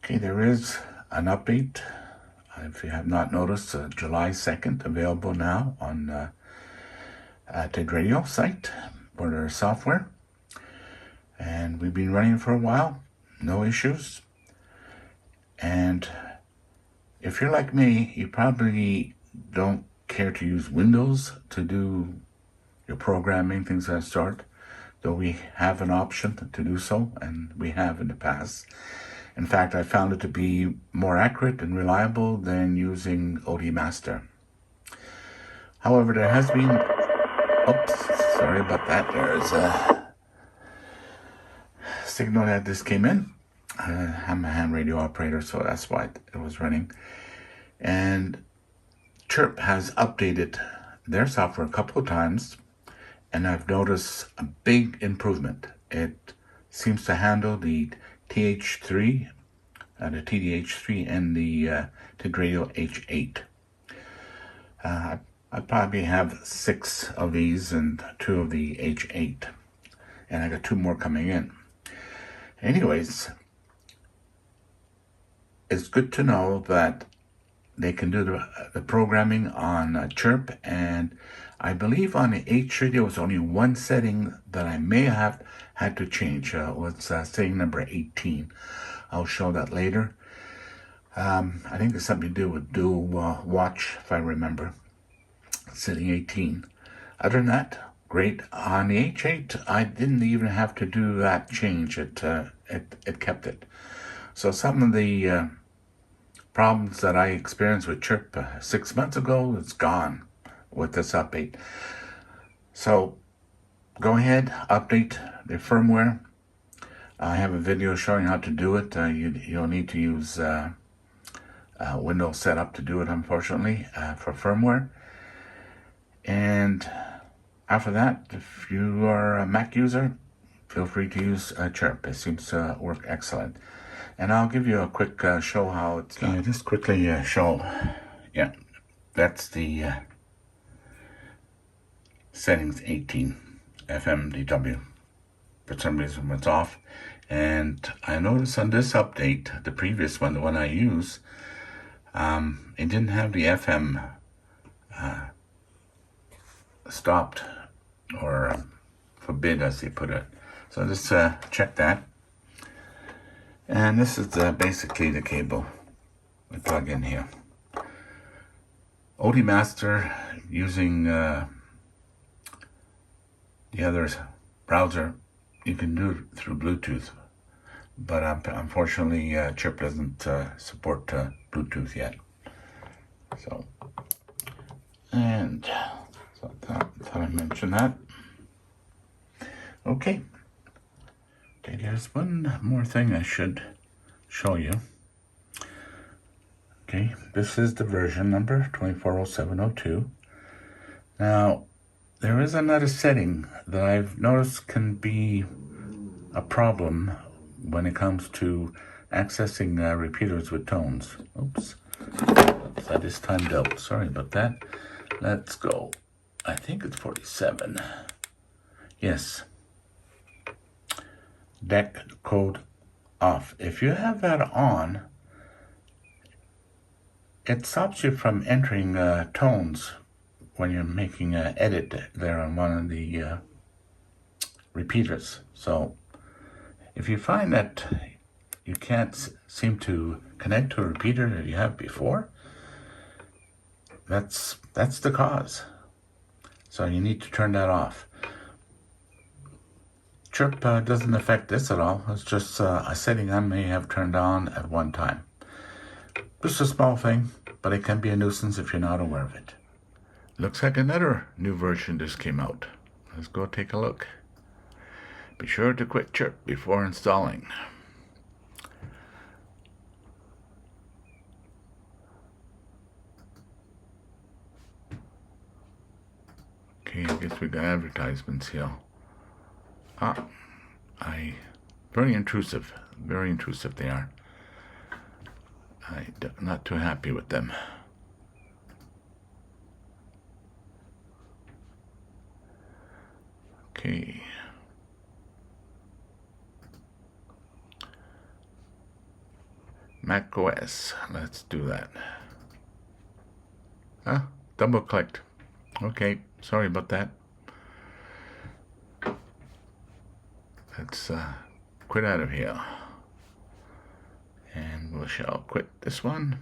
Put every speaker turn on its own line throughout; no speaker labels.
Okay, there is an update. If you have not noticed, July 2nd, available now on Tidradio site for their software. And we've been running for a while, no issues. And if you're like me, you probably don't care to use Windows to do your programming, things of that sort, though we have an option to do so, and we have in the past. In fact, I found it to be more accurate and reliable than using OD Master. However, there has been... Oops, sorry about that. There's a signal that this came in. I'm a ham radio operator, so that's why it was running. And Chirp has updated their software a couple of times, and I've noticed a big improvement. It seems to handle the TH3, the TDH3, and the Tidradio H8. I probably have 6 of these and 2 of the H8, and I got 2 more coming in. Anyways, it's good to know that they can do the programming on Chirp, and I believe on the H3 there was only one setting that I may have had to change. It was setting number 18. I'll show that later. I think it's something to do with dual watch, if I remember. Setting 18. Other than that, great. On the H8, I didn't even have to do that change. It kept it. So some of the problems that I experienced with Chirp 6 months ago, it's gone with this update. So go ahead, update the firmware. I have a video showing how to do it. You'll need to use Windows setup to do it, unfortunately, for firmware. And after that, if you are a Mac user, feel free to use Chirp. It seems to work excellent. And I'll give you a quick show how it's done. Just quickly show. Yeah, that's the settings 18, FMDW. For some reason it's off. And I noticed on this update, the previous one, the one I use, it didn't have the FM stopped or forbid, as they put it. So just check that. And this is basically the cable we plug in here. OD Master, using the other browser, you can do it through Bluetooth, but unfortunately Chirp doesn't support Bluetooth yet. So, and so I thought I'd mention that. Okay, there's one more thing I should show you. Okay, this is the version number 240702. Now, there is another setting that I've noticed can be a problem when it comes to accessing repeaters with tones. Oops, that is timed out. Sorry about that. Let's go. I think it's 47. Yes. Deck code off. If you have that on, it stops you from entering tones when you're making an edit there on one of the repeaters. So if you find that you can't seem to connect to a repeater that you have before, that's the cause. So you need to turn that off. Chirp doesn't affect this at all. It's just a setting I may have turned on at one time. Just a small thing, but it can be a nuisance if you're not aware of it. Looks like another new version just came out. Let's go take a look. Be sure to quit Chirp before installing. Okay, I guess we got advertisements here. Very intrusive they are. I'm not too happy with them. Okay. Mac OS. Let's do that. Double clicked. Okay, sorry about that. Let's quit out of here. And we shall quit this one.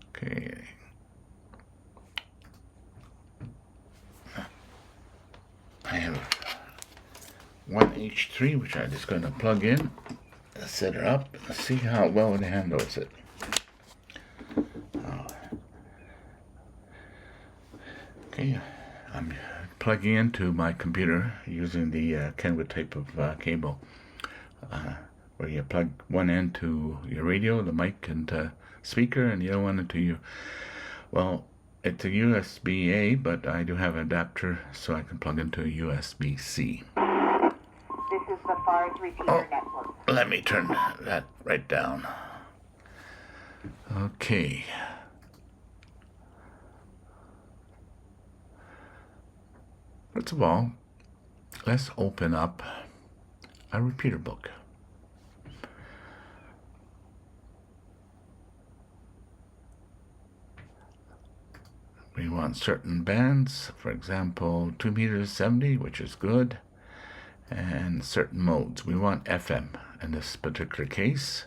Okay. I have one H3, which I'm just going to plug in, set it up, see how well it handles it. Okay, I'm plugging into my computer using the Kenwood type of cable, where you plug one end to your radio, the mic and speaker, and the other one into your, well, it's a USB-A, but I do have an adapter so I can plug into a USB-C.
This is the FARS repeater network.
Let me turn that right down. Okay. First of all, let's open up a repeater book. We want certain bands, for example, 2 meters 70, which is good, and certain modes. We want FM in this particular case.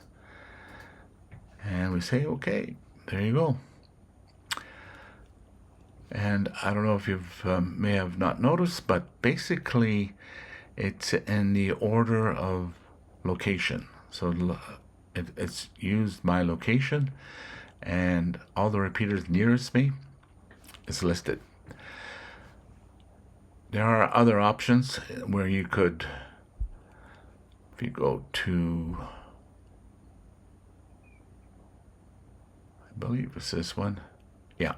And we say, okay, there you go. And I don't know if you've may have not noticed, but basically it's in the order of location. So it's used my location, and all the repeaters nearest me is listed. There are other options where you could, if you go to, I believe it's this one, yeah,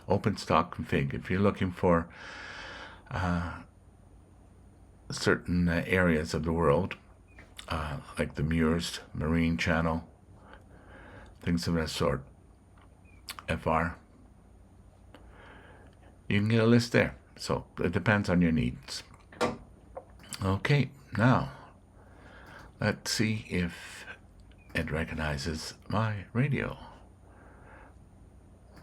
open stock config. If you're looking for certain areas of the world, like the Murs, Marine Channel, things of that sort, FR, you can get a list there. So it depends on your needs. Okay, now let's see if it recognizes my radio.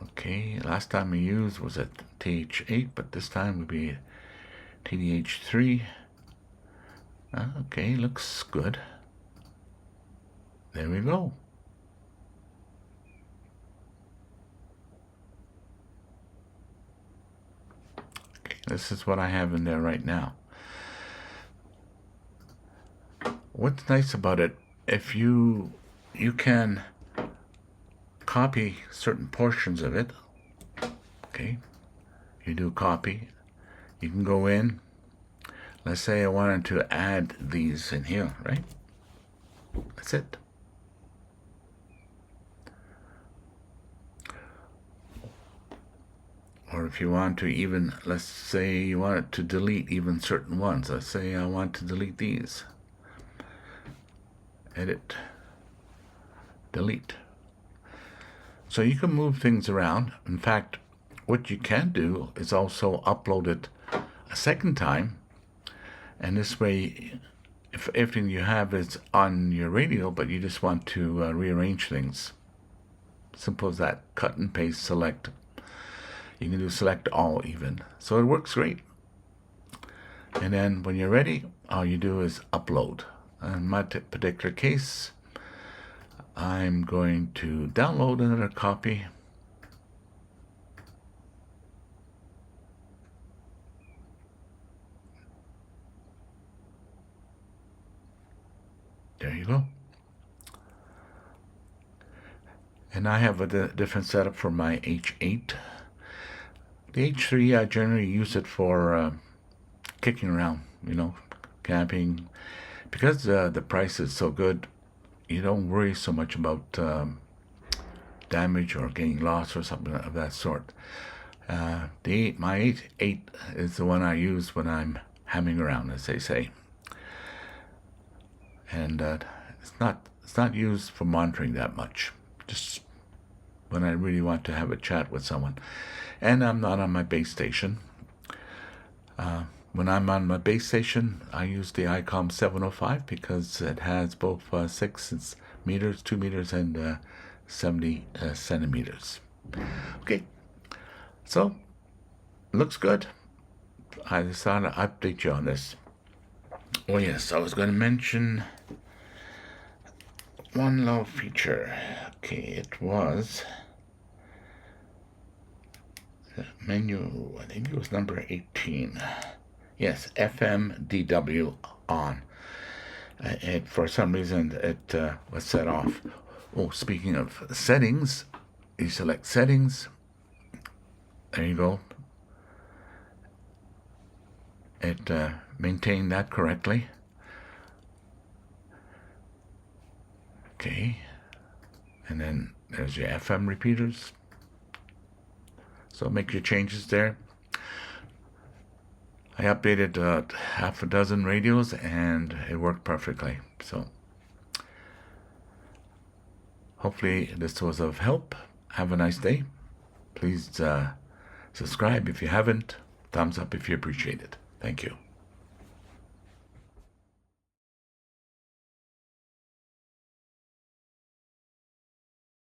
Okay, last time we used was at TH8, but this time would be TDH3. Okay, looks good. There we go. Okay, this is what I have in there right now. What's nice about it, if you can copy certain portions of it. Okay, you do copy. You can go in. Let's say I wanted to add these in here, right? That's it. Or if you want to even, let's say you want to delete even certain ones. Let's say I want to delete these. Edit. Delete. So you can move things around. In fact, what you can do is also upload it a second time. And this way, if everything you have is on your radio, but you just want to rearrange things. Simple as that. Cut and paste, select. You can do select all even. So it works great. And then when you're ready, all you do is upload. In my particular case, I'm going to download another copy. There you go. And I have a different setup for my H8. The H3, I generally use it for kicking around, camping. Because the price is so good, you don't worry so much about damage or getting lost or something of that sort. My H8 is the one I use when I'm hamming around, as they say. And it's not used for monitoring that much. Just when I really want to have a chat with someone. And I'm not on my base station. When I'm on my base station, I use the ICOM 705 because it has both 6 meters, 2 meters, and 70 centimeters. Okay, so looks good. I decided to update you on this. Oh yes, I was going to mention one little feature. Okay, it was the menu. I think it was number 18. Yes, FMDW on. For some reason, it was set off. Oh, speaking of settings, you select settings. There you go. It maintained that correctly. Okay. And then there's your FM repeaters. So make your changes there. I updated half a dozen radios and it worked perfectly. So hopefully this was of help. Have a nice day. Please subscribe if you haven't. Thumbs up if you appreciate it. Thank you.